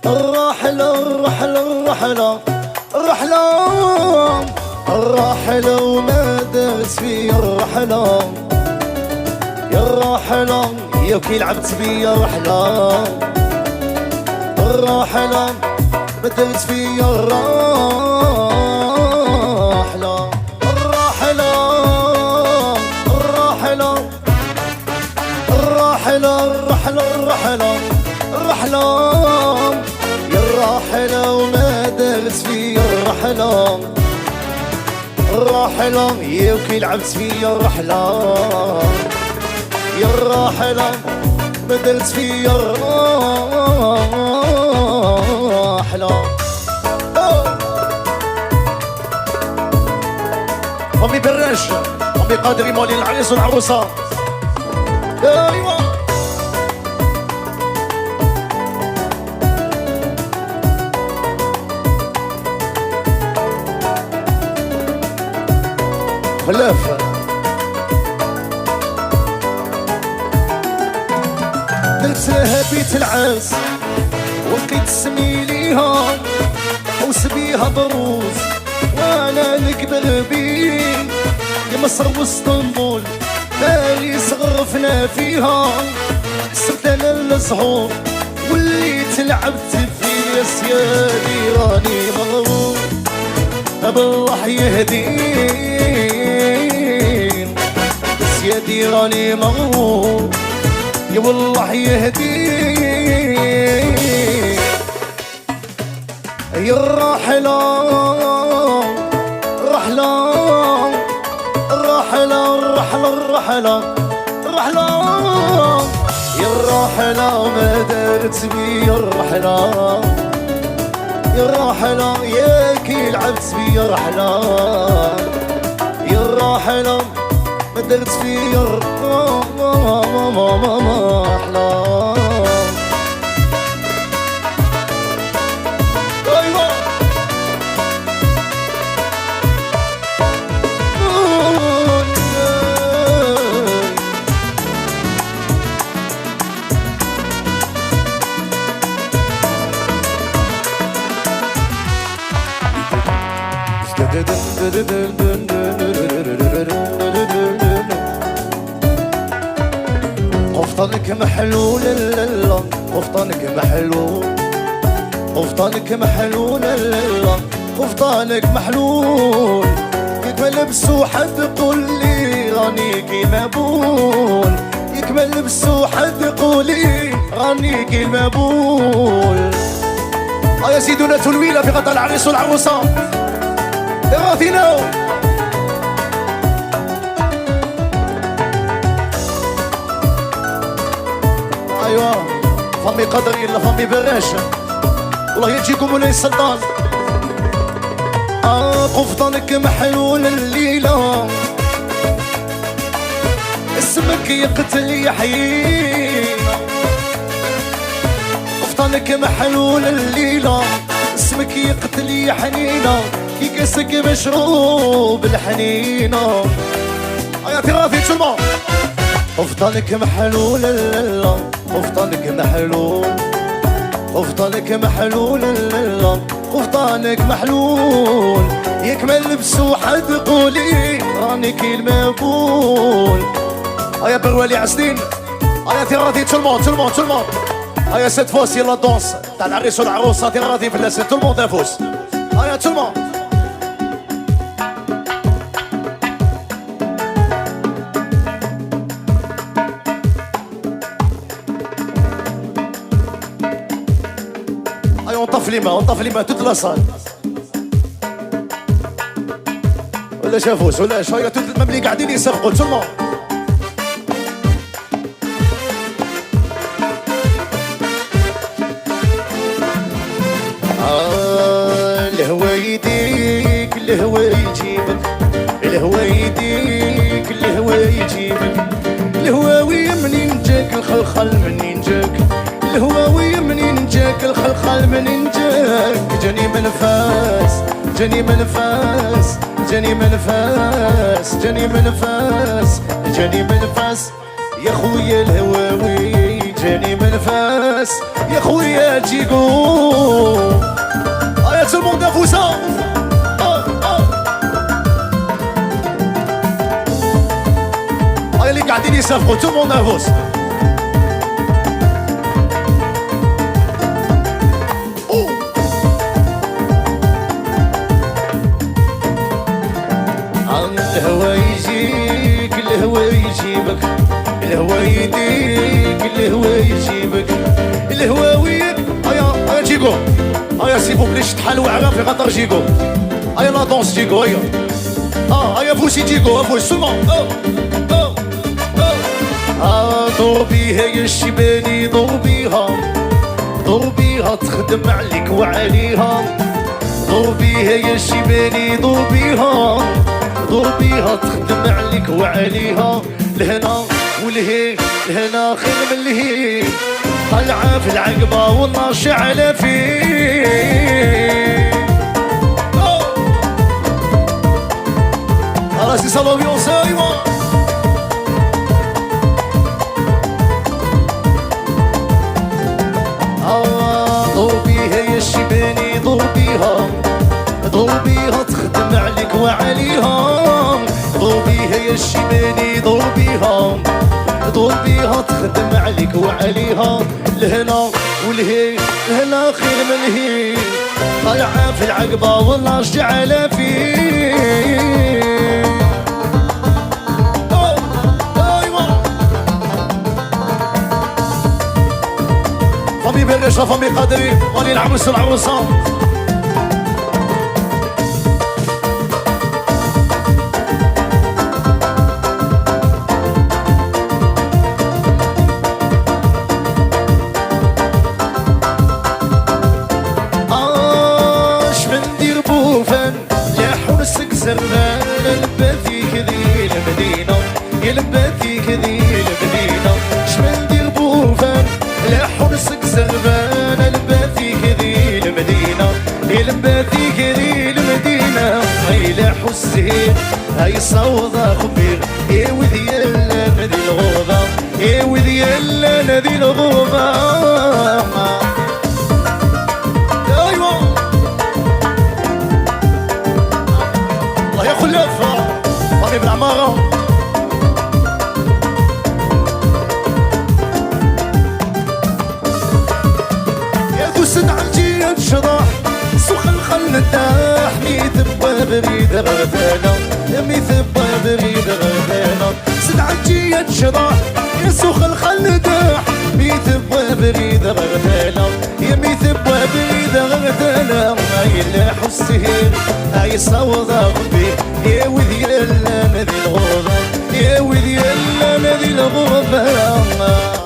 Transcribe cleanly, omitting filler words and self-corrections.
الرحلة الرحلة الرحلة الرحلة الرحلة وما دارت فيا الرحلة يا الرحلة يا كي لعبت بيا الرحلة الرحلة ما دارت فيا الرحلة الرحلة الرحلة الرحلة الرحلة الرحلة الرحلة يا الرحلة وما دارت فيا الرحلة الرحلة يا وكي لعبت فيا الرحلة يا الرحلة ما دارت فيا الرحلة أمي براش أمي قادري مولي العريس والعروسة ايوا خلاف درت لها بيت العرس ولقيت اسمي ليها حوس بيها بروز وانا نكبر بيه لمصر واسطنبول بالي صغرفنا فيها صرت انا الزهور وليت لعبت في سيادي راني مغرور بالله يهدين سيادي راني مغرور يا والله يهدين يا الرحلة الرحلة الرحلة الرحلة الرحلة الرحلة يا الرحلة ما دارت بيا الرحلة يا الرحلة يا كي لعبت بيا الرحلة يا الرحلة ما دارت فيا الرحلة قفطانك محلول لا قفطانك محلول قفطانك محلول لا قفطانك محلول يكمل بسوحة تقول لي راني كي مبول يكمل بسوحة تقول لي راني كي مبول يا سيدنا تلويلة في غطاء العريس والعروسة راثينا ايوا فمي قدري الا فمي براش والله يجيكم ولا يصدان قفطانك محلول الليلة اسمك يقتل يحيينا قفطانك محلول الليلة اسمك يقتل يحنينا كي كاسك مشروب الحنينة يا تراثي تسلمو قفطانك محلول لا قفطانك محلول قفطانك محلول لا قفطانك محلول يكمل بسوحة تقولي راني كي المقبول يا بروالي عسلين يا تراثي تسلمو تسلمو تسلمو يا سيد فوس يلا دونس تاع العريس والعروسة تراثي في اللاسين تلمو تفوس يا تسلمو ونطفي لما تتلصل ولا شافوس ولا شويه توت المملي قاعدين يسرقوا تسمعوا الهوى يديك الهوى يجيبك الهوى يديك الهوى يجيبك الهواوي منين جاك الخلخل منين جاك الهواوي منين جاك الخلخل منين جاك جاني من فاس جاني من فاس جاني من فاس جاني من فاس جاني من فاس يا خويا الهواوي جاني من فاس يا خويا تيقو يا tout le monde à vous ça اللي قاعدين يسافروا tout le monde à vous الهوى يجيك الهوى يجيبك الهوى يديك الهوى يجيبك الهوى ويك هيا جيكو هيا سيبو بليش تحلوا على في خاطر جيكو هيا لا دونس جيكو هيا هيا فوسي جيكو فوس سومون دور بيها يا الشباني دور بيها تخدم عليك وعليها دور بيها يا الشباني دور بيها تخدم عليك وعليها لهنا ولهي لهنا خير من لهي طلعة في العقبة والنار شعلة فيه راسي صلوبيون سايوة دور بيها يا الشباني دور بيها تخدم عليك وعليها دور بيها يا الشباني دور بيها تخدم عليك وعليها لهنا ولهي لهنا خير من هي طالعة في العقبة والله شعلة فيه فامي برشا فامي قادرين ولي العروس العروسة زربان لبثيك ذي المدينة يلبثيك ذي المدينة شمن دير بوفان لا حرصك زربان لبثيك ذي المدينة يلبثيك ذي المدينة هاي لا حسين هاي صوضة خبير يا وذي يلا نذي الغوضة يا وذي يلا نذي الغوضة بالعمارة يا ذو سنعتي تشرح سخن خل الداح ميت بريد غربانة يا ميت بريد غربانة سنعتي تشرح يا سخن خل الداح ميت بريد غربانة يا ميت بريد غربانة هاي اللي حسين هاي صوضة غبير يا وذي يلا نذي الغربة يا وذي يلا نذي الغربة